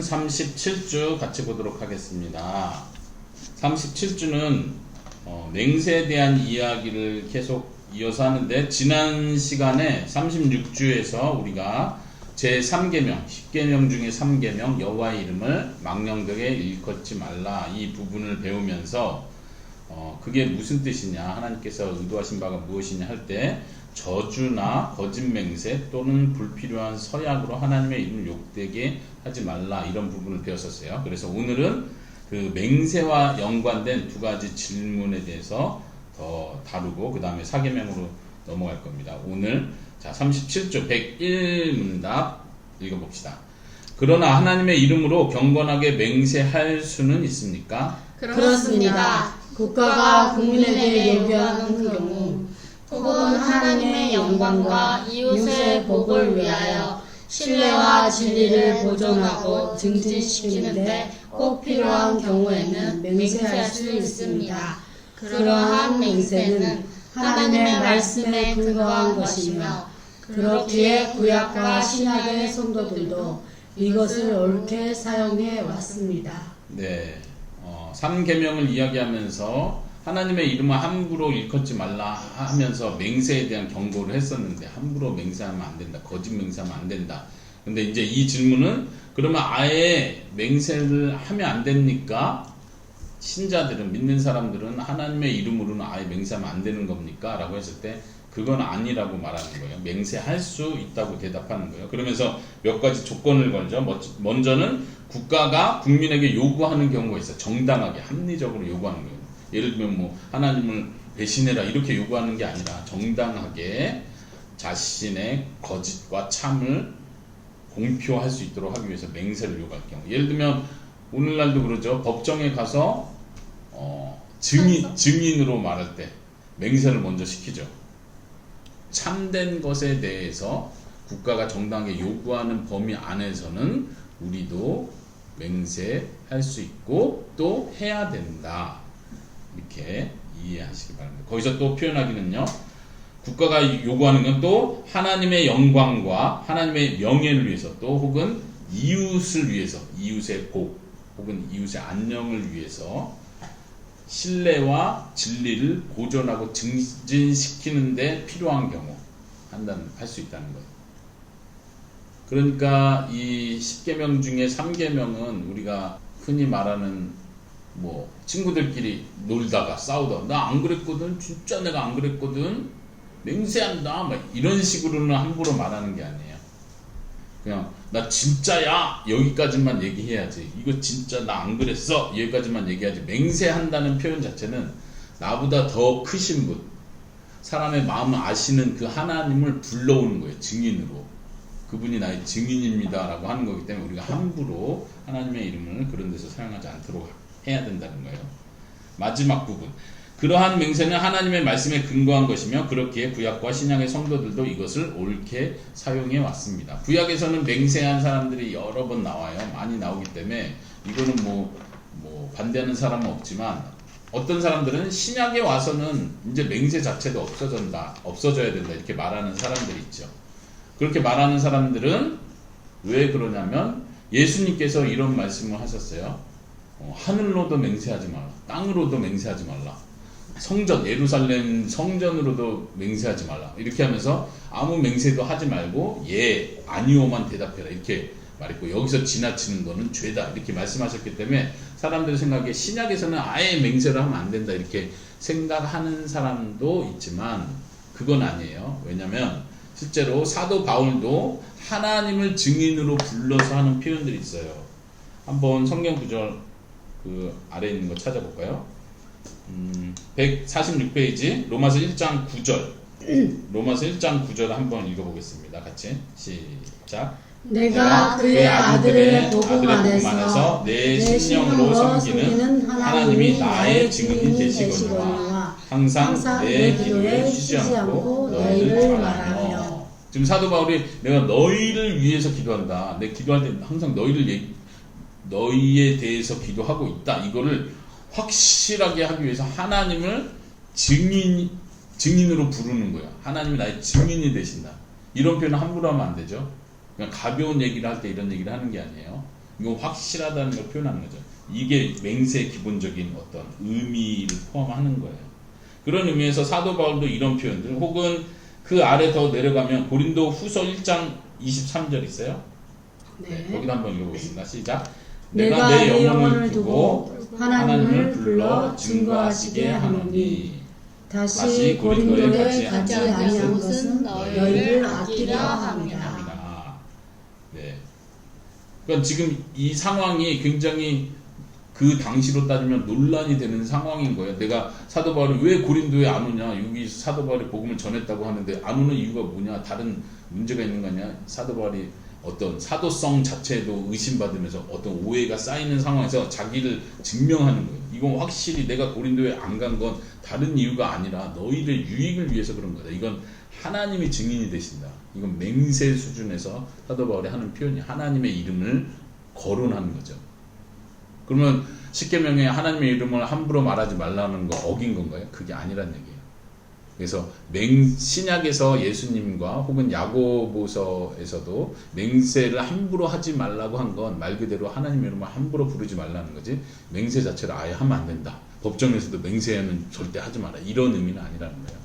37주 같이 보도록 하겠습니다. 37주는 맹세에 대한 이야기를 계속 이어서 하는데, 지난 시간에 36주에서 우리가 제3계명, 10계명 중에 3계명 여호와의 이름을 망령되게 일컫지 말라, 이 부분을 배우면서 그게 무슨 뜻이냐, 하나님께서 의도하신 바가 무엇이냐 할 때 저주나 거짓맹세 또는 불필요한 서약으로 하나님의 이름을 욕되게 하지 말라, 이런 부분을 배웠었어요. 그래서 오늘은 그 맹세와 연관된 두 가지 질문에 대해서 더 다루고 그 다음에 4계명으로 넘어갈 겁니다. 오늘 37조 101문답 읽어봅시다. 그러나 하나님의 이름으로 경건하게 맹세할 수는 있습니까? 그렇습니다. 국가가 국민에게 요구하는 그 경우, 혹은 하나님의 영광과 이웃의 복을 위하여 신뢰와 진리를 보존하고 증진시키는데 꼭 필요한 경우에는 맹세할 수 있습니다. 그러한 맹세는 하나님의 말씀에 근거한 것이며, 그렇기에 구약과 신약의 성도들도 이것을 옳게 사용해 왔습니다. 네, 3계명을 이야기하면서 하나님의 이름을 함부로 일컫지 말라 하면서 맹세에 대한 경고를 했었는데, 함부로 맹세하면 안 된다, 거짓 맹세하면 안 된다. 근데 이제 이 질문은, 그러면 아예 맹세를 하면 안 됩니까? 신자들은, 믿는 사람들은 하나님의 이름으로는 아예 맹세하면 안 되는 겁니까? 라고 했을 때 그건 아니라고 말하는 거예요. 맹세할 수 있다고 대답하는 거예요. 그러면서 몇 가지 조건을 걸죠. 먼저는 국가가 국민에게 요구하는 경우가 있어요. 정당하게, 합리적으로 요구하는 거예요. 예를 들면 하나님을 배신해라 이렇게 요구하는 게 아니라 정당하게 자신의 거짓과 참을 공표할 수 있도록 하기 위해서 맹세를 요구할 경우. 예를 들면 오늘날도 그러죠. 법정에 가서 증인으로 말할 때 맹세를 먼저 시키죠. 참된 것에 대해서 국가가 정당하게 요구하는 범위 안에서는 우리도 맹세할 수 있고 또 해야 된다, 이렇게 이해하시기 바랍니다. 거기서 또 표현하기는요, 국가가 요구하는 건 또 하나님의 영광과 하나님의 명예를 위해서, 또 혹은 이웃을 위해서, 이웃의 복 혹은 이웃의 안녕을 위해서 신뢰와 진리를 보존하고 증진시키는 데 필요한 경우 할 수 있다는 거예요. 그러니까 이 10계명 중에 3계명은 우리가 흔히 말하는 친구들끼리 놀다가 싸우다가 나 안 그랬거든, 진짜 내가 안 그랬거든, 맹세한다, 이런 식으로는 함부로 말하는 게 아니에요. 그냥 나 진짜야 여기까지만 얘기해야지, 이거 진짜 나 안 그랬어 여기까지만 얘기하지, 맹세한다는 표현 자체는 나보다 더 크신 분, 사람의 마음을 아시는 그 하나님을 불러오는 거예요. 증인으로, 그분이 나의 증인입니다 라고 하는 거기 때문에 우리가 함부로 하나님의 이름을 그런 데서 사용하지 않도록 해야 된다는 거예요. 마지막 부분, 그러한 맹세는 하나님의 말씀에 근거한 것이며, 그렇기에 구약과 신약의 성도들도 이것을 옳게 사용해 왔습니다. 구약에서는 맹세한 사람들이 여러 번 나와요. 많이 나오기 때문에 이거는 반대하는 사람은 없지만, 어떤 사람들은 신약에 와서는 이제 맹세 자체도 없어져야 된다 이렇게 말하는 사람들이 있죠. 그렇게 말하는 사람들은 왜 그러냐면, 예수님께서 이런 말씀을 하셨어요. 하늘로도 맹세하지 말라, 땅으로도 맹세하지 말라, 성전, 예루살렘 성전으로도 맹세하지 말라, 이렇게 하면서 아무 맹세도 하지 말고 예, 아니오만 대답해라 이렇게 말했고, 여기서 지나치는 거는 죄다 이렇게 말씀하셨기 때문에 사람들의 생각에 신약에서는 아예 맹세를 하면 안 된다 이렇게 생각하는 사람도 있지만 그건 아니에요. 왜냐하면 실제로 사도 바울도 하나님을 증인으로 불러서 하는 표현들이 있어요. 한번 성경 구절 그 아래에 있는 거 찾아볼까요? 146페이지 로마서 1장 9절 로마서 1장 9절 한번 읽어보겠습니다. 같이 시작. 내가 그의 아들의 복음 안에서 내 심령으로 섬기는 하나님이 나의 증인이 되시거니와 항상 내 기도에 쉬지 않고 너희를 말하며. 지금 사도 바울이 내가 너희를 위해서 기도한다, 내 기도할 때 항상 너희에 대해서 기도하고 있다, 이거를 확실하게 하기 위해서 하나님을 증인으로 부르는 거야. 하나님이 나의 증인이 되신다, 이런 표현은 함부로 하면 안 되죠. 그냥 가벼운 얘기를 할 때 이런 얘기를 하는 게 아니에요. 이거 확실하다는 걸 표현하는 거죠. 이게 맹세의 기본적인 어떤 의미를 포함하는 거예요. 그런 의미에서 사도 바울도 이런 표현들, 혹은 그 아래 더 내려가면 고린도 후서 1장 23절 있어요. 네. 거기도 한번 읽어보겠습니다. 시작. 내가 내 영혼을 두고 하나님을 불러 증거하시게 하노니 다시 고린도에 가지 아니한 것은 너희를 아끼려 함이라. 네. 그러니까 지금 이 상황이 굉장히 그 당시로 따지면 논란이 되는 상황인 거예요. 내가 사도 바울이 왜 고린도에 안 오냐? 여기 사도 바울이 복음을 전했다고 하는데 안 오는 이유가 뭐냐? 다른 문제가 있는 거 아니야? 사도 바울이 어떤 사도성 자체에도 의심받으면서 어떤 오해가 쌓이는 상황에서 자기를 증명하는 거예요. 이건 확실히 내가 고린도에 안 간 건 다른 이유가 아니라 너희의 유익을 위해서 그런 거다. 이건 하나님이 증인이 되신다. 이건 맹세 수준에서 사도 바울이 하는 표현이 하나님의 이름을 거론하는 거죠. 그러면 십계명에 하나님의 이름을 함부로 말하지 말라는 거 어긴 건가요? 그게 아니란 얘기예요. 그래서 신약에서 예수님과 혹은 야고보서에서도 맹세를 함부로 하지 말라고 한 건 말 그대로 하나님의 이름을 함부로 부르지 말라는 거지, 맹세 자체를 아예 하면 안 된다. 법정에서도 맹세는 절대 하지 마라. 이런 의미는 아니라는 거예요.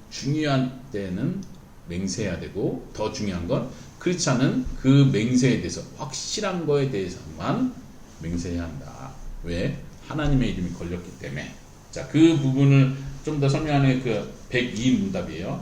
중요한 때는 맹세해야 되고, 더 중요한 건 크리스찬은 그 맹세에 대해서 확실한 거에 대해서만 맹세해야 한다. 왜? 하나님의 이름이 걸렸기 때문에. 자, 그 부분을 좀 더 설명하는 그 102 문답이에요.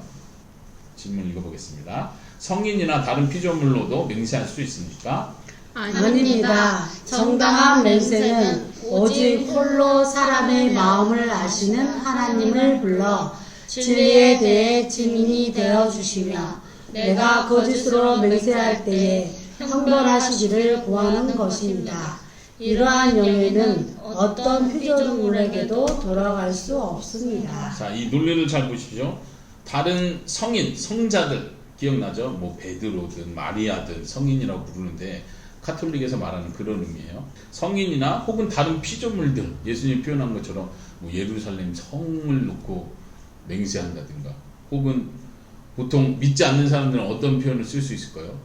질문 읽어보겠습니다. 성인이나 다른 피조물로도 맹세할 수 있습니까? 아닙니다. 정당한 맹세는 오직 홀로 사람의 마음을 아시는 하나님을 불러 진리에 대해 증인이 되어 주시며 내가 거짓으로 맹세할 때에 형벌하시기를 구하는 것입니다. 이러한 영예는 어떤 피조물에게도 돌아갈 수 없습니다. 자, 이 논리를 잘 보십시오. 다른 성인, 성자들 기억나죠? 뭐 베드로든 마리아든 성인이라고 부르는데 카톨릭에서 말하는 그런 의미예요. 성인이나 혹은 다른 피조물들, 예수님이 표현한 것처럼 뭐 예루살렘 성을 놓고 맹세한다든가, 혹은 보통 믿지 않는 사람들은 어떤 표현을 쓸 수 있을까요?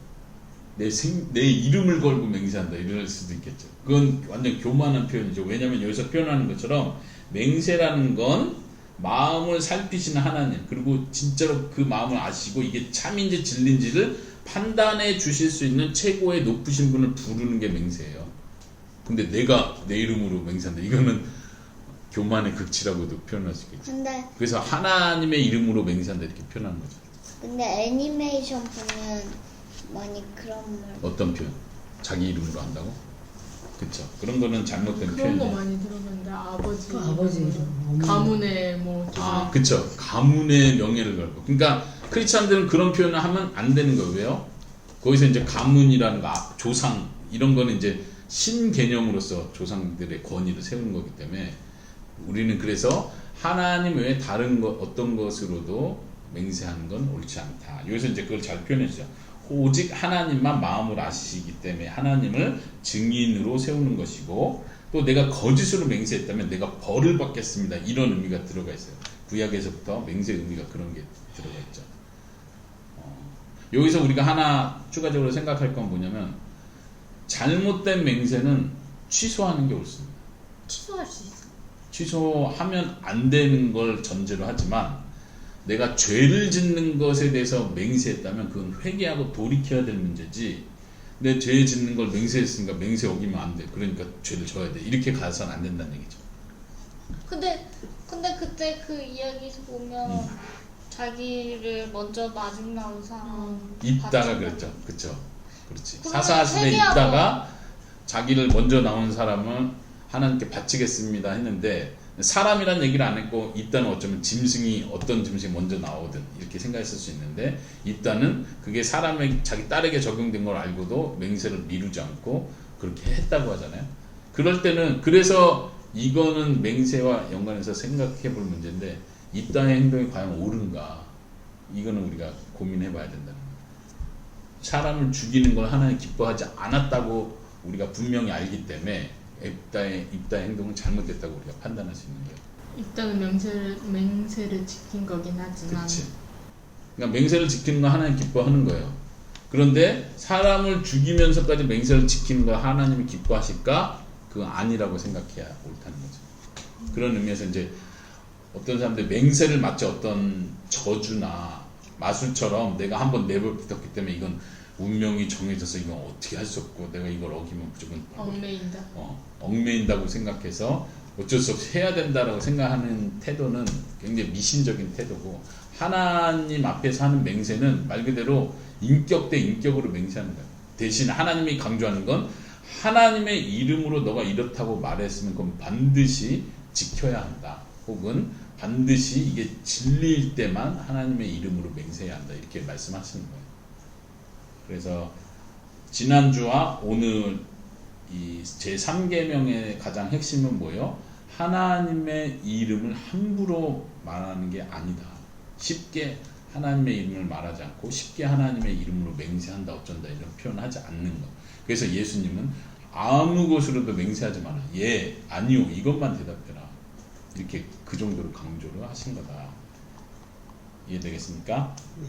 내 이름을 걸고 맹세한다 이럴 수도 있겠죠. 그건 완전 교만한 표현이죠. 왜냐하면 여기서 표현하는 것처럼 맹세라는 건 마음을 살피시는 하나님, 그리고 진짜로 그 마음을 아시고 이게 참인지 진리인지를 판단해 주실 수 있는 최고의 높으신 분을 부르는 게 맹세예요. 근데 내가 내 이름으로 맹세한다, 이거는 교만의 극치라고도 표현할 수 있겠죠. 그래서 하나님의 이름으로 맹세한다 이렇게 표현하는 거죠. 근데 애니메이션 보면 많이 그런 말. 어떤 표현? 자기 이름으로 한다고? 그쵸. 그런 거는 잘못된 그런 거 표현이에요. 많이 들었는데 아버지 그 아버지 이름. 가문의 뭐 그쵸. 가문의 명예를 걸고. 그러니까 크리스찬들은 그런 표현을 하면 안 되는 거예요. 왜요? 거기서 이제 가문이라는 거, 조상 이런 거는 이제 신 개념으로서 조상들의 권위를 세우는 거기 때문에 우리는 그래서 하나님 외에 다른 어떤 것으로도 맹세하는 건 옳지 않다. 여기서 이제 그걸 잘 표현해 주죠. 오직 하나님만 마음을 아시기 때문에 하나님을 증인으로 세우는 것이고, 또 내가 거짓으로 맹세했다면 내가 벌을 받겠습니다. 이런 의미가 들어가 있어요. 구약에서부터 맹세 의미가 그런 게 들어가 있죠. 여기서 우리가 하나 추가적으로 생각할 건 뭐냐면, 잘못된 맹세는 취소하는 게 옳습니다. 취소할 수 있어. 취소하면 안 되는 걸 전제로 하지만, 내가 죄를 짓는 것에 대해서 맹세했다면 그건 회개하고 돌이켜야 될 문제지, 내 죄 짓는 걸 맹세했으니까 맹세 어기면 안 돼, 그러니까 죄를 져야 돼, 이렇게 가서는 안 된다는 얘기죠. 근데 그때 그 이야기에서 보면 자기를 먼저 마중 나온 사람 입다가 그랬죠. 그쵸. 그렇지. 그러면 사사시대에 회개하고. 입다가 자기를 먼저 나온 사람을 하나님께 바치겠습니다 했는데, 사람이란 얘기를 안 했고 입다는 어쩌면 짐승이, 어떤 짐승이 먼저 나오든 이렇게 생각했을 수 있는데, 입다는 그게 사람의 자기 딸에게 적용된 걸 알고도 맹세를 미루지 않고 그렇게 했다고 하잖아요. 그럴 때는, 그래서 이거는 맹세와 연관해서 생각해 볼 문제인데, 입다의 행동이 과연 옳은가, 이거는 우리가 고민해 봐야 된다는 거예요. 사람을 죽이는 걸 하나님 기뻐하지 않았다고 우리가 분명히 알기 때문에 입다의 행동은 잘못됐다고 우리가 판단할 수 있는 거예요. 입다는 맹세를 지킨 거긴 하지만. 그렇지. 그러니까 맹세를 지키는 건 하나님 기뻐하는 거예요. 그런데 사람을 죽이면서까지 맹세를 지키는 걸 하나님이 기뻐하실까? 그건 아니라고 생각해야 옳다는 거죠. 그런 의미에서 이제 어떤 사람들 맹세를 마치 어떤 저주나 마술처럼 내가 한번 내버렸기 때문에 이건 운명이 정해져서 이건 어떻게 할 수 없고 내가 이걸 어기면 무조건 얽매인다. 얽매인다고 생각해서 어쩔 수 없이 해야 된다라고 생각하는 태도는 굉장히 미신적인 태도고, 하나님 앞에서 하는 맹세는 말 그대로 인격 대 인격으로 맹세하는 거예요. 대신 하나님이 강조하는 건 하나님의 이름으로 너가 이렇다고 말했으면 그건 반드시 지켜야 한다, 혹은 반드시 이게 진리일 때만 하나님의 이름으로 맹세해야 한다, 이렇게 말씀하시는 거예요. 그래서 지난주와 오늘 이 제3계명의 가장 핵심은 뭐예요? 하나님의 이름을 함부로 말하는 게 아니다. 쉽게 하나님의 이름을 말하지 않고 쉽게 하나님의 이름으로 맹세한다 어쩐다 이런 표현을 하지 않는 것. 그래서 예수님은 아무 것으로도 맹세하지 마라. 예, 아니요, 이것만 대답해라. 이렇게 그 정도로 강조를 하신 거다. 이해되겠습니까? 네.